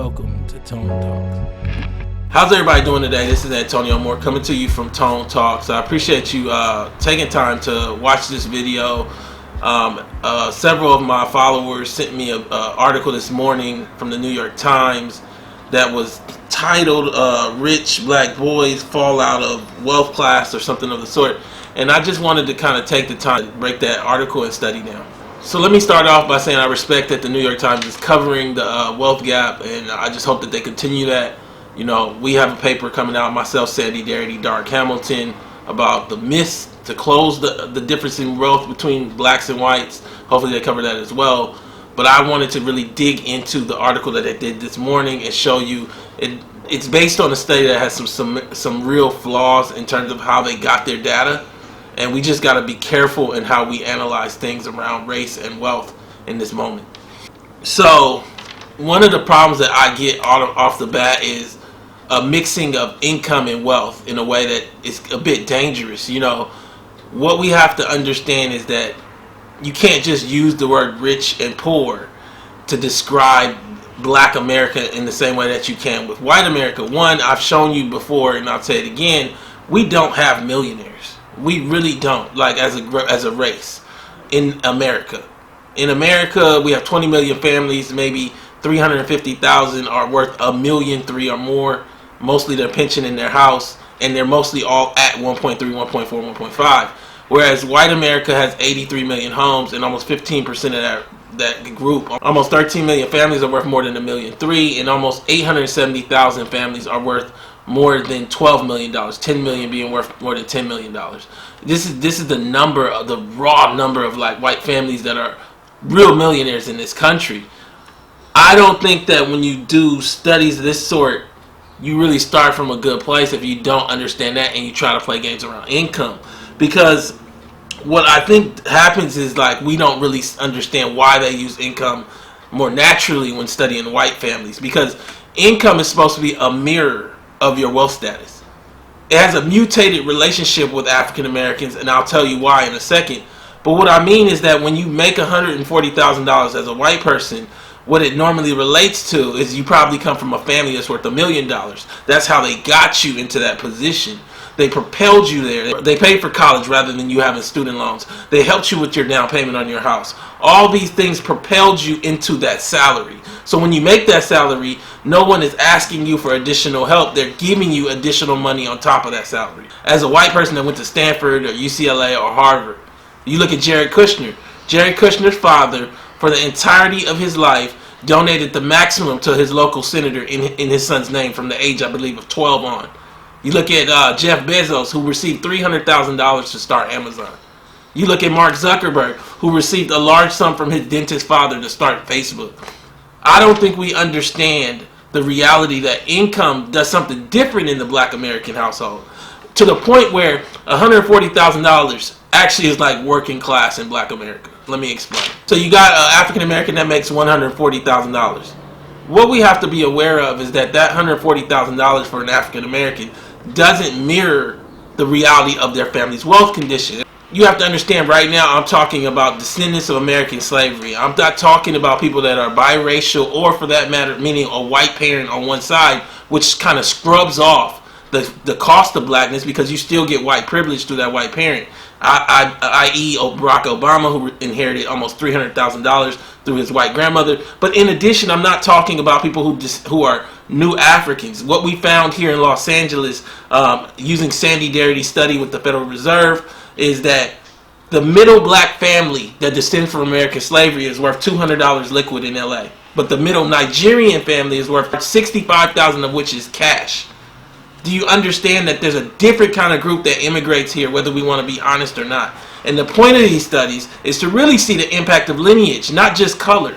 Welcome to Tone Talks. How's everybody doing today? This is Antonio Moore coming to you from Tone Talks. I appreciate you taking time to watch this video. Several of my followers sent me an article this morning from the New York Times that was titled Rich Black Boys Fall Out of Wealth Class or something of the sort. And I just wanted to kind of take the time to break that article and study down. So let me start off by saying I respect that the New York Times is covering the wealth gap, and I just hope that they continue that. You know, we have a paper coming out, myself, Sandy Darity, Dark Hamilton, about the myths to close the difference in wealth between blacks and whites. Hopefully they cover that as well. But I wanted to really dig into the article that they did this morning and show you it's based on a study that has some real flaws in terms of how they got their data. And we just got to be careful in how we analyze things around race and wealth in this moment. So one of the problems that I get off the bat is a mixing of income and wealth in a way that is a bit dangerous. You know, what we have to understand is that you can't just use the word rich and poor to describe black America in the same way that you can with white America. One, I've shown you before, and I'll say it again, we don't have millionaires. We really don't, like as a race in America. In America, we have 20 million families, maybe 350,000 are worth $1.3 million or more. Mostly their pension in their house, and they're mostly all at 1.3, 1.4, 1.5. Whereas white America has 83 million homes, and almost 15% of that group, almost 13 million families are worth more than $1.3 million, and almost 870,000 families are worth more than $12 million, 10 million being worth more than $10 million. This is the number of the raw number of like white families that are real millionaires in this country. I don't think that when you do studies of this sort, you really start from a good place if you don't understand that and you try to play games around income. Because what I think happens is like we don't really understand why they use income more naturally when studying white families, because income is supposed to be a mirror of your wealth status. It has a mutated relationship with African Americans, and I'll tell you why in a second. But what I mean is that when you make $140,000 as a white person, what it normally relates to is you probably come from a family that's worth $1 million. That's how they got you into that position. They propelled you there. They paid for college rather than you having student loans. They helped you with your down payment on your house. All these things propelled you into that salary. So when you make that salary, no one is asking you for additional help. They're giving you additional money on top of that salary. As a white person that went to Stanford or UCLA or Harvard, you look at Jared Kushner. Jared Kushner's father, for the entirety of his life, donated the maximum to his local senator in his son's name from the age, I believe, of 12 on. You look at Jeff Bezos, who received $300,000 to start Amazon. You look at Mark Zuckerberg, who received a large sum from his dentist father to start Facebook. I don't think we understand the reality that income does something different in the black American household, to the point where $140,000 actually is like working class in black America. Let me explain. So you got an African American that makes $140,000. What we have to be aware of is that $140,000 for an African American doesn't mirror the reality of their family's wealth condition. You have to understand, right now I'm talking about descendants of American slavery. I'm not talking about people that are biracial, or for that matter, meaning a white parent on one side, which kind of scrubs off the cost of blackness because you still get white privilege through that white parent. I.e. Barack Obama, who inherited almost $300,000 through his white grandmother. But in addition, I'm not talking about people who are new Africans. What we found here in Los Angeles, using Sandy Darity's study with the Federal Reserve, is that the middle black family that descends from American slavery is worth $200 liquid in LA. But the middle Nigerian family is worth $65,000, of which is cash. Do you understand that there's a different kind of group that immigrates here, whether we want to be honest or not? And the point of these studies is to really see the impact of lineage, not just color.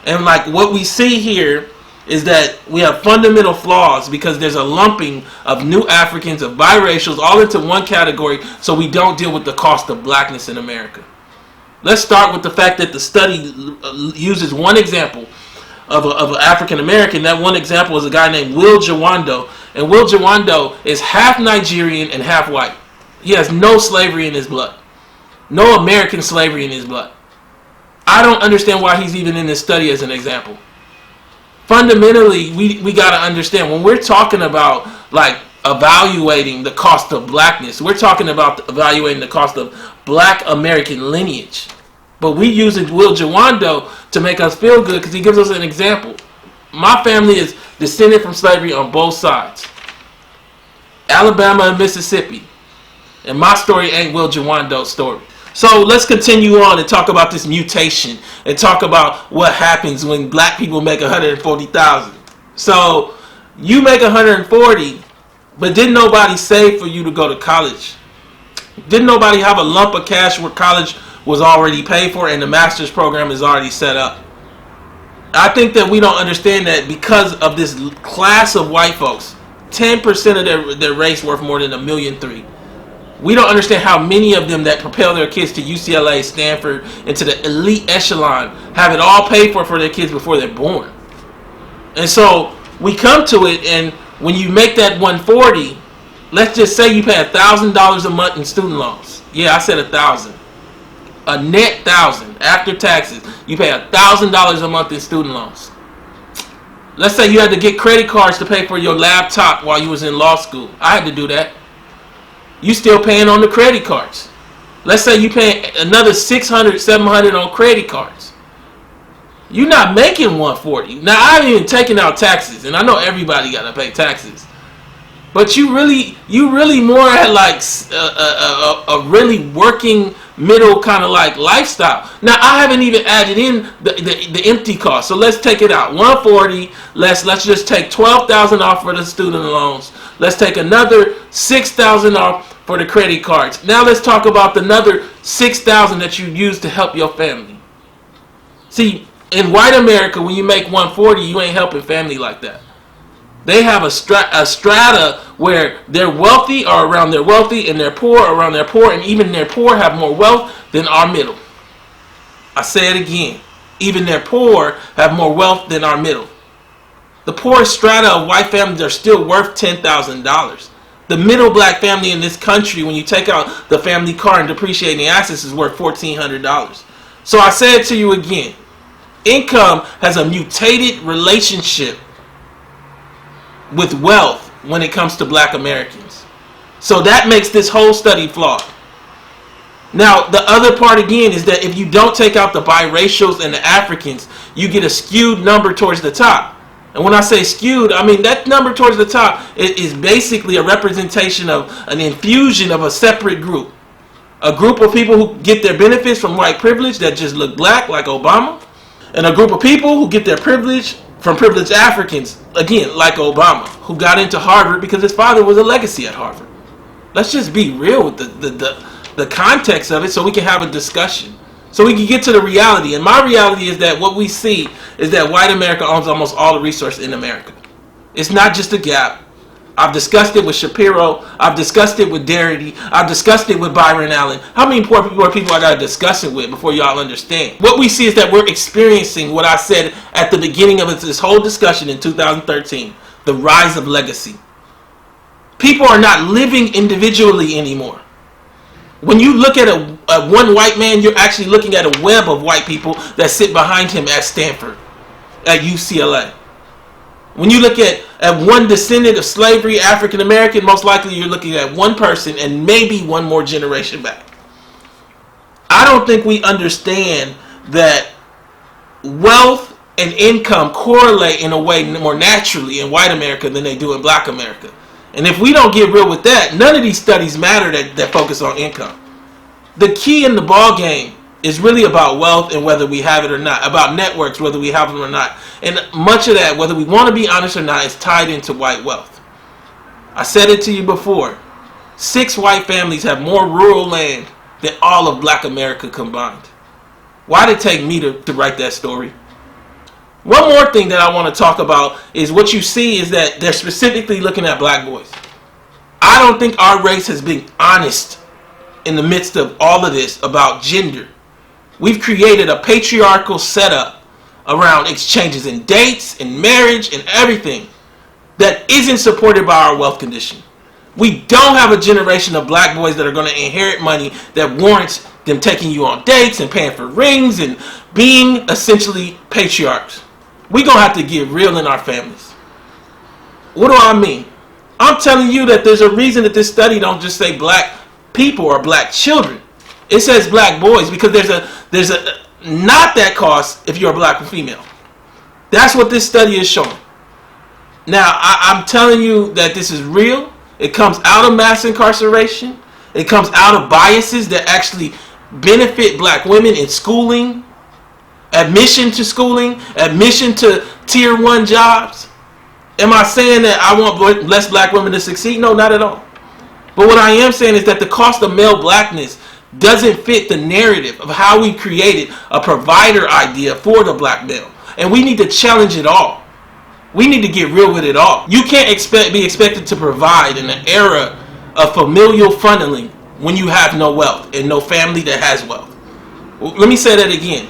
And like what we see here is that we have fundamental flaws because there's a lumping of new Africans, of biracials, all into one category, so we don't deal with the cost of blackness in America. Let's start with the fact that the study uses one example of an African American. That one example is a guy named Will Jawando. And Will Jawando is half Nigerian and half white. He has no slavery in his blood. No American slavery in his blood. I don't understand why he's even in this study as an example. fundamentally, we got to understand when we're talking about like evaluating the cost of blackness, we're talking about evaluating the cost of black American lineage. But we using Will Jawando to make us feel good because he gives us an example. My family is descended from slavery on both sides, Alabama and Mississippi. And my story ain't Will Jawando's story. So let's continue on and talk about this mutation and talk about what happens when black people make 140,000. So you make 140, but didn't nobody save for you to go to college? Didn't nobody have a lump of cash where college was already paid for and the master's program is already set up? I think that we don't understand that because of this class of white folks, 10% of their race worth more than $1.3 million. We don't understand how many of them that propel their kids to UCLA, Stanford, into the elite echelon have it all paid for their kids before they're born. And so we come to it, and when you make that 140, let's just say you pay $1,000 a month in student loans. Yeah, I said 1,000. A net 1,000 after taxes. You pay $1,000 a month in student loans. Let's say you had to get credit cards to pay for your laptop while you was in law school. I had to do that. You still paying on the credit cards. Let's say you paying another $600, $700 on credit cards. You're not making 140. Now I haven't even taken out taxes, and I know everybody got to pay taxes. But you really more at like a really working middle kind of like lifestyle. Now I haven't even added in the empty cost. So let's take it out. 140. Let's just take 12,000 off for the student loans. Let's take another 6,000 off for the credit cards. Now let's talk about another 6,000 that you use to help your family. See, in white America, when you make 140, you ain't helping family like that. They have a strata where they're wealthy or around their wealthy, and they're poor around their poor, and even their poor have more wealth than our middle. I say it again. Even their poor have more wealth than our middle. The poorest strata of white families are still worth $10,000. The middle black family in this country, when you take out the family car and depreciating assets, is worth $1,400. So I say it to you again. Income has a mutated relationship with wealth when it comes to black Americans. So that makes this whole study flawed. Now, the other part again is that if you don't take out the biracials and the Africans, you get a skewed number towards the top. And when I say skewed, I mean that number towards the top is basically a representation of an infusion of a separate group. A group of people who get their benefits from white privilege that just look black, like Obama. And a group of people who get their privilege from privileged Africans, again, like Obama, who got into Harvard because his father was a legacy at Harvard. Let's just be real with the context of it so we can have a discussion. So we can get to the reality. And my reality is that what we see is that white America owns almost all the resources in America. It's not just a gap. I've discussed it with Shapiro. I've discussed it with Darity. I've discussed it with Byron Allen. How many poor people I got to discuss it with before y'all understand? What we see is that we're experiencing what I said at the beginning of this whole discussion in 2013, the rise of legacy. People are not living individually anymore. When you look at a one white man, you're actually looking at a web of white people that sit behind him at Stanford, at UCLA. When you look at one descendant of slavery, African American, most likely you're looking at one person and maybe one more generation back. I don't think we understand that wealth and income correlate in a way more naturally in white America than they do in black America. And if we don't get real with that, none of these studies matter that focus on income. The key in the ball game is really about wealth and whether we have it or not, about networks, whether we have them or not. And much of that, whether we want to be honest or not, is tied into white wealth. I said it to you before. 6 white families have more rural land than all of black America combined. Why did it take me to write that story? One more thing that I want to talk about is what you see is that they're specifically looking at black boys. I don't think our race has been honest in the midst of all of this about gender. We've created a patriarchal setup around exchanges in dates and marriage and everything that isn't supported by our wealth condition. We don't have a generation of black boys that are going to inherit money that warrants them taking you on dates and paying for rings and being essentially patriarchs. we're going to have to get real in our families. What do I mean? I'm telling you that there's a reason that this study don't just say black people or black children. It says black boys because there's a not that cost if you're a black or female. That's what this study is showing. Now, I'm telling you that this is real. It comes out of mass incarceration. It comes out of biases that actually benefit black women in schooling, admission to schooling, admission to tier 1 jobs. Am I saying that I want less black women to succeed? No, not at all. But what I am saying is that the cost of male blackness doesn't fit the narrative of how we created a provider idea for the black male. And we need to challenge it all. We need to get real with it all. You can't be expected to provide in an era of familial funneling when you have no wealth and no family that has wealth. Let me say that again.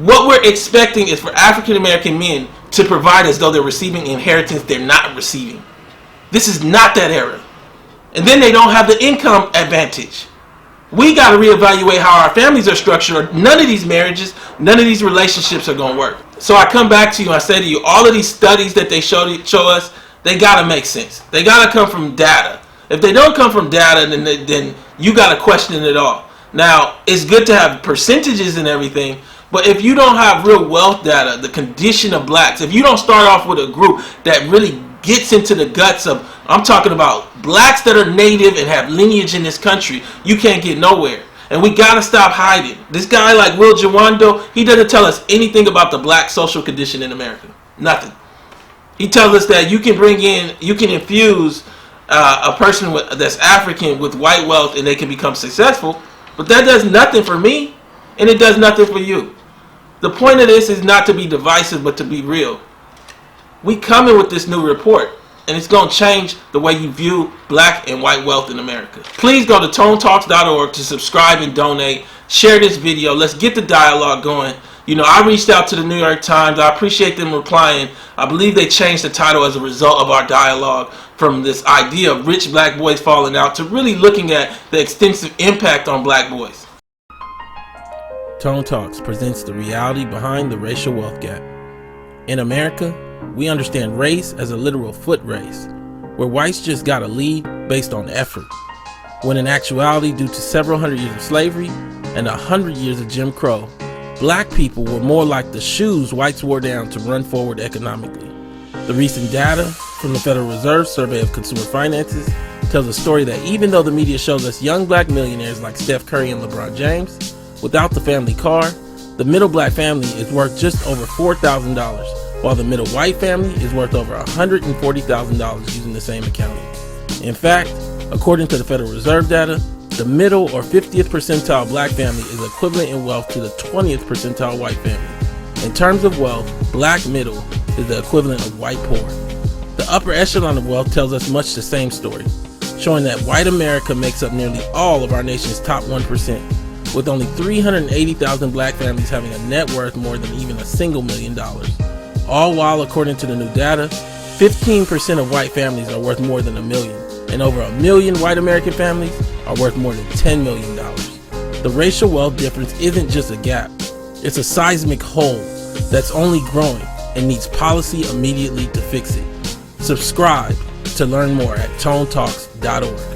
What we're expecting is for African American men to provide as though they're receiving inheritance they're not receiving. This is not that era. And then they don't have the income advantage. We got to reevaluate how our families are structured. None of these marriages, none of these relationships are going to work. So I come back to you, I say to you, all of these studies that they show us, they got to make sense. They got to come from data. If they don't come from data, then you got to question it all. Now, it's good to have percentages and everything, but if you don't have real wealth data, the condition of blacks, if you don't start off with a group that really gets into the guts of, I'm talking about blacks that are native and have lineage in this country, you can't get nowhere. And we got to stop hiding. This guy like Will Jawando, he doesn't tell us anything about the black social condition in America. Nothing. He tells us that you can infuse a person that's African with white wealth and they can become successful, but that does nothing for me and it does nothing for you. The point of this is not to be divisive but to be real. We coming with this new report and it's going to change the way you view black and white wealth in America. Please go to tonetalks.org to subscribe and donate. Share this video. Let's get the dialogue going. You know, I reached out to the New York Times. I appreciate them replying. I believe they changed the title as a result of our dialogue from this idea of rich black boys falling out to really looking at the extensive impact on black boys. Tone Talks presents the reality behind the racial wealth gap. In America, we understand race as a literal foot race, where whites just got a lead based on effort, when in actuality, due to several hundred years of slavery and 100 years of Jim Crow, black people were more like the shoes whites wore down to run forward economically. The recent data from the Federal Reserve Survey of Consumer Finances tells a story that even though the media shows us young black millionaires like Steph Curry and LeBron James, without the family car, the middle black family is worth just over $4,000, while the middle white family is worth over $140,000 using the same accounting. In fact, according to the Federal Reserve data, the middle or 50th percentile black family is equivalent in wealth to the 20th percentile white family. In terms of wealth, black middle is the equivalent of white poor. The upper echelon of wealth tells us much the same story, showing that white America makes up nearly all of our nation's top 1%, with only 380,000 black families having a net worth more than even a single $1 million. All while, according to the new data, 15% of white families are worth more than $1 million, and over 1 million white American families are worth more than $10 million. The racial wealth difference isn't just a gap, it's a seismic hole that's only growing and needs policy immediately to fix it. Subscribe to learn more at tonetalks.org.